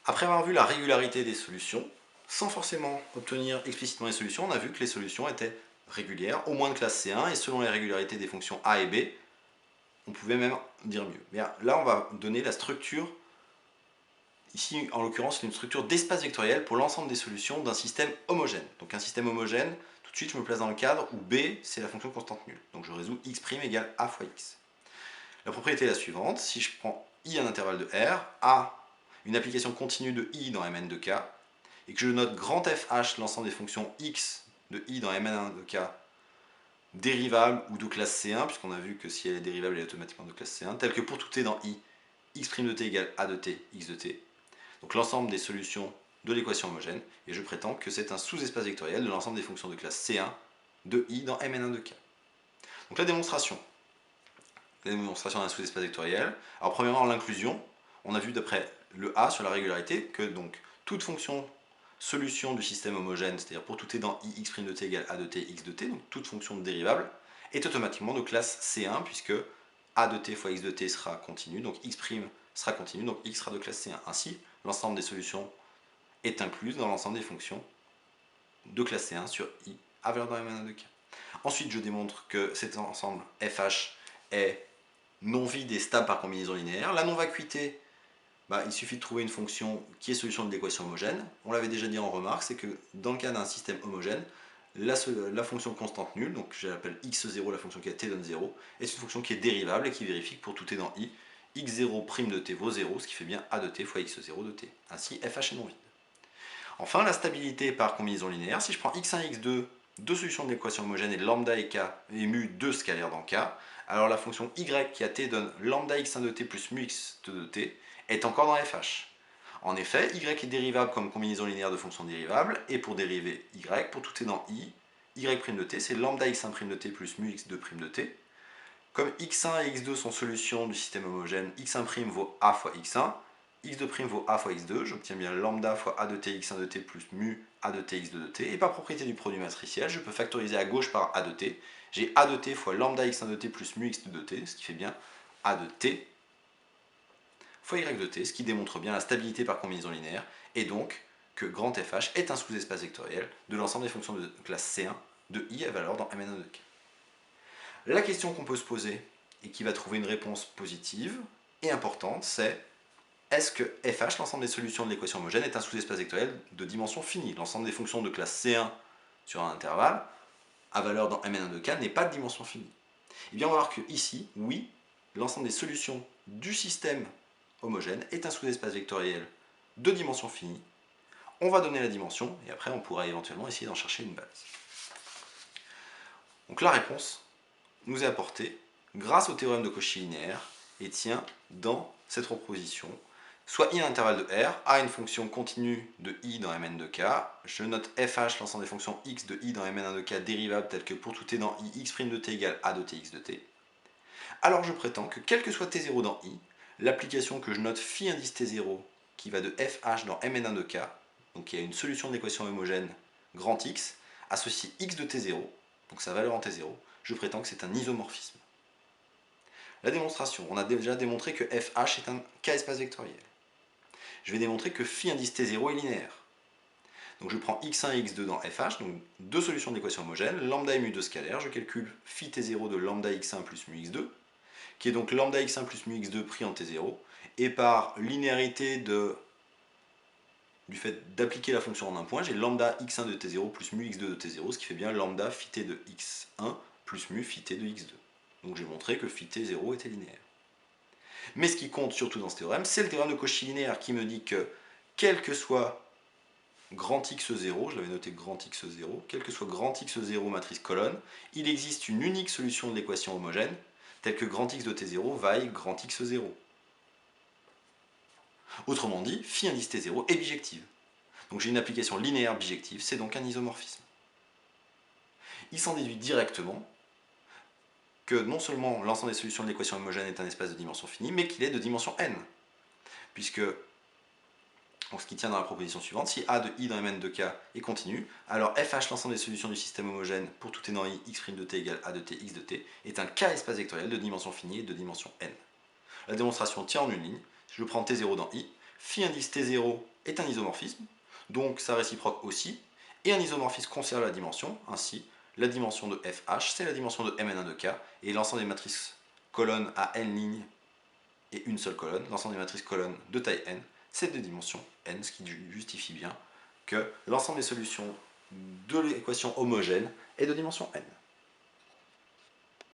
Après avoir vu la régularité des solutions, sans forcément obtenir explicitement les solutions, on a vu que les solutions étaient régulières, au moins de classe C1, et selon les régularités des fonctions A et B, on pouvait même dire mieux. Bien, là, on va donner la structure, ici en l'occurrence, c'est une structure d'espace vectoriel pour l'ensemble des solutions d'un système homogène. Donc un système homogène, tout de suite je me place dans le cadre où B, c'est la fonction constante nulle. Donc je résous x' égale A fois x. La propriété est la suivante, si je prends I un intervalle de R, A une application continue de I dans Mn de K, et que je note grand FH l'ensemble des fonctions x de I dans Mn de K dérivable ou de classe C1, puisqu'on a vu que si elle est dérivable, elle est automatiquement de classe C1, tel que pour tout t dans I, x' de t égale A de t, x de t. Donc l'ensemble des solutions de l'équation homogène, et je prétends que c'est un sous-espace vectoriel de l'ensemble des fonctions de classe C1 de I dans Mn de K. Donc la démonstration d'un sous-espace vectoriel. Alors premièrement, l'inclusion, on a vu d'après le A sur la régularité que donc toute fonction solution du système homogène, c'est-à-dire pour tout t dans I, x' de t égale A de t, x de t, donc toute fonction de dérivable, est automatiquement de classe C1, puisque A de t fois x de t sera continu, donc x' sera continu, donc x sera de classe C1. Ainsi, l'ensemble des solutions est incluse dans l'ensemble des fonctions de classe C1 sur I à valeur dans Mn de K. Ensuite, je démontre que cet ensemble FH est non vide et stable par combinaison linéaire. La non-vacuité, il suffit de trouver une fonction qui est solution de l'équation homogène. On l'avait déjà dit en remarque, c'est que dans le cas d'un système homogène, la fonction constante nulle, donc je l'appelle x0, la fonction qui a t donne 0, est une fonction qui est dérivable et qui vérifie que pour tout t dans i, x0' de t vaut 0, ce qui fait bien a de t fois x0 de t. Ainsi, fh est non vide. Enfin, la stabilité par combinaison linéaire, si je prends x1 et x2, deux solutions de l'équation homogène et lambda et k et mu deux scalaires dans k, alors la fonction y qui a t donne lambda x1 de t plus mu x2 de t est encore dans fh. En effet, y est dérivable comme combinaison linéaire de fonctions dérivables, et pour dériver y, pour tout t dans i, y' de t, c'est lambda x1' de t plus mu x2' de t. Comme x1 et x2 sont solutions du système homogène, x1' vaut a fois x1, x2' vaut a fois x2, j'obtiens bien lambda fois a de t x1 de t plus mu a de t x2 de t, et par propriété du produit matriciel, je peux factoriser à gauche par a de t, j'ai a de t fois lambda x1 de t plus mu x2 de t, ce qui fait bien a de t fois y de t, ce qui démontre bien la stabilité par combinaison linéaire, et donc que grand FH est un sous-espace vectoriel de l'ensemble des fonctions de classe C1 de i à valeur dans Mn de K. La question qu'on peut se poser, et qui va trouver une réponse positive et importante, c'est est-ce que FH, l'ensemble des solutions de l'équation homogène, est un sous-espace vectoriel de dimension finie? L'ensemble des fonctions de classe C1 sur un intervalle, à valeur dans Mn de K, n'est pas de dimension finie. Et bien on va voir que ici, oui, l'ensemble des solutions du système homogène est un sous-espace vectoriel de dimension finie. On va donner la dimension, et après on pourra éventuellement essayer d'en chercher une base. Donc la réponse nous est apportée grâce au théorème de Cauchy linéaire, et tient dans cette proposition. Soit i à l'intervalle de R, a une fonction continue de i dans Mn de K, je note fh l'ensemble des fonctions x de i dans Mn de K dérivables telles que pour tout t dans i, x' de t égale a de t x de t. Alors je prétends que quel que soit t0 dans i, l'application que je note phi indice t0 qui va de fh dans Mn1 de K, donc qui a une solution de l'équation homogène grand X, associe x de t0, donc sa valeur en t0, je prétends que c'est un isomorphisme. La démonstration, on a déjà démontré que fh est un k-espace vectoriel. Je vais démontrer que phi indice t0 est linéaire. Donc je prends x1 et x2 dans fh, donc deux solutions de l'équation homogène, lambda et mu2 scalaires, je calcule phi t0 de lambda x1 plus mu x2, qui est donc lambda x1 plus mu x2 pris en t0, et par linéarité du fait d'appliquer la fonction en un point, j'ai lambda x1 de t0 plus mu x2 de t0, ce qui fait bien lambda phi t de x1 plus mu phi t de x2. Donc j'ai montré que phi t0 était linéaire. Mais ce qui compte surtout dans ce théorème, c'est le théorème de Cauchy linéaire qui me dit que quel que soit grand x0, je l'avais noté grand x0, quel que soit grand x0 matrice colonne, il existe une unique solution de l'équation homogène, telle que grand x de t0 vaille grand x0. Autrement dit, phi indice t0 est bijective. Donc j'ai une application linéaire bijective, c'est donc un isomorphisme. Il s'en déduit directement que non seulement l'ensemble des solutions de l'équation homogène est un espace de dimension finie, mais qu'il est de dimension n. Puisque, en ce qui tient dans la proposition suivante, si a de i dans Mn de K est continu, alors fh, l'ensemble des solutions du système homogène pour tout t dans i, x' de t égale a de t, x de t, est un k-espace vectoriel de dimension finie et de dimension n. La démonstration tient en une ligne. Je prends t0 dans i, phi indice t0 est un isomorphisme, donc sa réciproque aussi, et un isomorphisme conserve la dimension, ainsi la dimension de FH, c'est la dimension de Mn1 de K, et l'ensemble des matrices colonnes à n lignes et une seule colonne, l'ensemble des matrices colonnes de taille n, c'est de dimension n, ce qui justifie bien que l'ensemble des solutions de l'équation homogène est de dimension n.